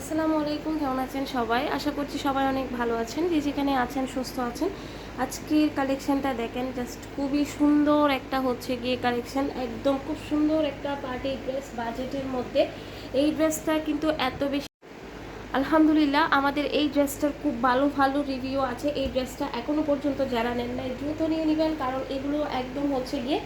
আসসালামু আলাইকুম, কেমন আছেন সবাই? আশা করছি সবাই অনেক ভালো আছেন, যে যেখানে আছেন সুস্থ আছেন। আজকের কালেকশনটা দেখেন, জাস্ট খুবই সুন্দর একটা হচ্ছে গিয়ে কালেকশন, একদম খুব সুন্দর একটা পার্টি ড্রেস বাজেটের মধ্যে। এই ড্রেসটা কিন্তু এত বেশি, আলহামদুলিল্লাহ আমাদের এই ড্রেসটার খুব ভালো ভালো রিভিউ আছে। এই ড্রেসটা এখনও পর্যন্ত যারা নেন নাই দ্রুত নিয়ে নেবেন, কারণ এগুলো একদম হচ্ছে গিয়ে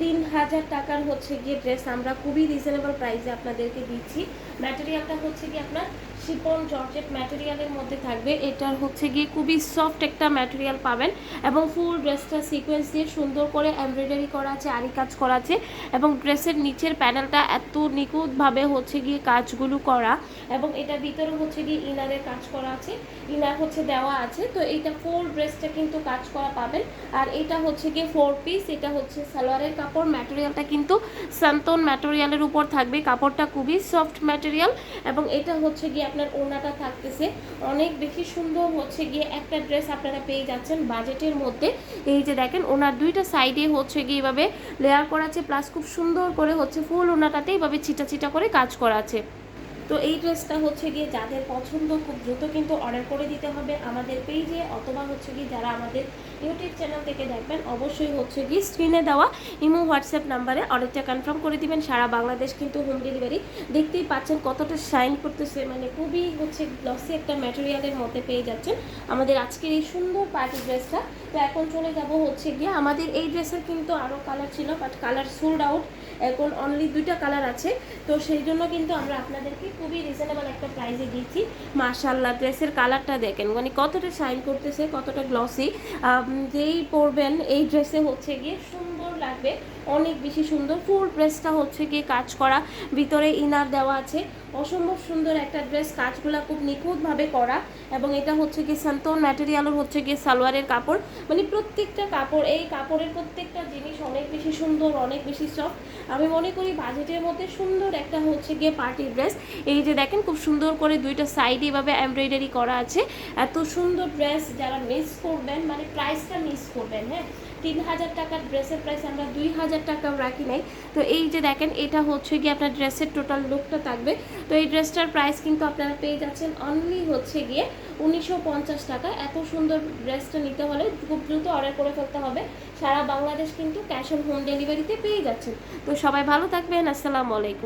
3000 টাকার হচ্ছে গিয়ে ড্রেস আমরা খুবই রিজনেবল প্রাইসে আপনাদেরকে দিচ্ছি। ম্যাটেরিয়ালটা হচ্ছে গিয়ে আপনার শিপন জর্জেট ম্যাটেরিয়ালের মধ্যে থাকবে। এটার হচ্ছে গিয়ে খুবই সফট একটা ম্যাটেরিয়াল পাবেন, এবং ফুল ড্রেসটা সিকোয়েন্স দিয়ে সুন্দর করে এমব্রয়ডারি করা আছে, আরি কাজ করা আছে, এবং ড্রেসের নিচের প্যানেলটা এত নিখুঁতভাবে হচ্ছে গিয়ে কাজগুলো করা, এবং এটার ভিতরে হচ্ছে গিয়ে ইনারের কাজ করা আছে, ইনার হচ্ছে দেওয়া আছে। তো এইটা ফুল ড্রেসটা কিন্তু কাজ করা পাবেন। আর এটা হচ্ছে গিয়ে 4 পিস, এটা হচ্ছে সালোয়ারের কাপড়, ম্যাটেরিয়ালটা কিন্তু সান্তন ম্যাটেরিয়ালের উপর থাকবে, কাপড়টা খুবই সফট ম্যাটেরিয়াল। এবং এটা হচ্ছে গিয়ে আপনার ওড়নাটা থাকতেছে অনেক বেশি সুন্দর, হচ্ছে গিয়ে একটা ড্রেস আপনারা পেয়ে যাচ্ছেন বাজেটের মধ্যে। এই যে দেখেন, ওনার দুইটা সাইডে হচ্ছে গিয়ে এভাবে লেয়ার করা আছে, প্লাস খুব সুন্দর করে হচ্ছে ফুল ওনাটাতে এভাবে ছিটা ছিটা করে কাজ করা আছে। তো এই ড্রেসটা হচ্ছে গিয়ে যাদের পছন্দ, খুব দ্রুত কিন্তু অর্ডার করে দিতে হবে আমাদের পেজে, অথবা হচ্ছে গিয়ে যারা আমাদের ইউটিউব চ্যানেল থেকে দেখবেন অবশ্যই হচ্ছে গিয়ে স্ক্রিনে দেওয়া ইমো হোয়াটসঅ্যাপ নাম্বারে অর্ডারটা কনফার্ম করে দিবেন। সারা বাংলাদেশ কিন্তু হোম ডেলিভারি। দেখতেই পাচ্ছেন কতটা শাইন করতেছে, মানে খুবই হচ্ছে গ্লসি একটা ম্যাটেরিয়ালের মধ্যে পেয়ে যাচ্ছেন আমাদের আজকের এই সুন্দর পার্টি ড্রেসটা। তো এখন চলে যাব হচ্ছে গিয়ে, আমাদের এই ড্রেসের কিন্তু আরও কালার ছিল, বাট কালার সোল্ড আউট, এখন অনলি 2টা কালার আছে। তো সেই জন্য কিন্তু আমরা আপনাদেরকে খুবই রিজনেবল একটা প্রাইসে দিচ্ছি। মাশাআল্লাহ, ড্রেসের কালারটা দেখেন, মানে কতটা শাইন করতেছে, কতটা গ্লসি। যেই পরবেন এই ড্রেসে হচ্ছে গিয়ে সুন্দর লাগবে, অনেক বেশি সুন্দর। ফুল ড্রেসটা হচ্ছে গিয়ে কাজ করা, ভিতরে ইনার দেওয়া আছে, অসম্ভব সুন্দর একটা ড্রেস, কাজগুলো খুব নিখুঁতভাবে করা। এবং এটা হচ্ছে গিয়ে সান্তন ম্যাটেরিয়ালের হচ্ছে গিয়ে সালোয়ারের কাপড়, মানে প্রত্যেকটা কাপড়, এই কাপড়ের প্রত্যেকটা জিনিস অনেক বেশি সুন্দর, অনেক বেশি সফট। আমি মনে করি বাজেটের মধ্যে সুন্দর একটা হচ্ছে গিয়ে পার্টি ড্রেস। এই যে দেখেন, খুব সুন্দর করে দুইটা সাইডে এভাবে এমব্রয়ডারি করা আছে। এত সুন্দর ড্রেস যারা মিস করবেন, মানে প্রাইসটা মিস করবেন। হ্যাঁ, 3000 টাকার ড্রেসের প্রাইস আমরা 2000 টাকাও রাখি নাই। তো এই যে দেখেন, এটা হচ্ছে গিয়ে আপনার ড্রেসের টোটাল লুকটা থাকবে। তো এই ড্রেসটার প্রাইস কিন্তু আপনারা পেয়ে যাচ্ছেন অনলি হচ্ছে গিয়ে 1950 টাকা। এত সুন্দর ড্রেসটা নিতে হলে খুব দ্রুত অর্ডার করে ফেলতে হবে। সারা বাংলাদেশ কিন্তু ক্যাশ অন হোম ডেলিভারিতে পেয়ে যাচ্ছেন। তো সবাই ভালো থাকবেন, আসসালামু আলাইকুম।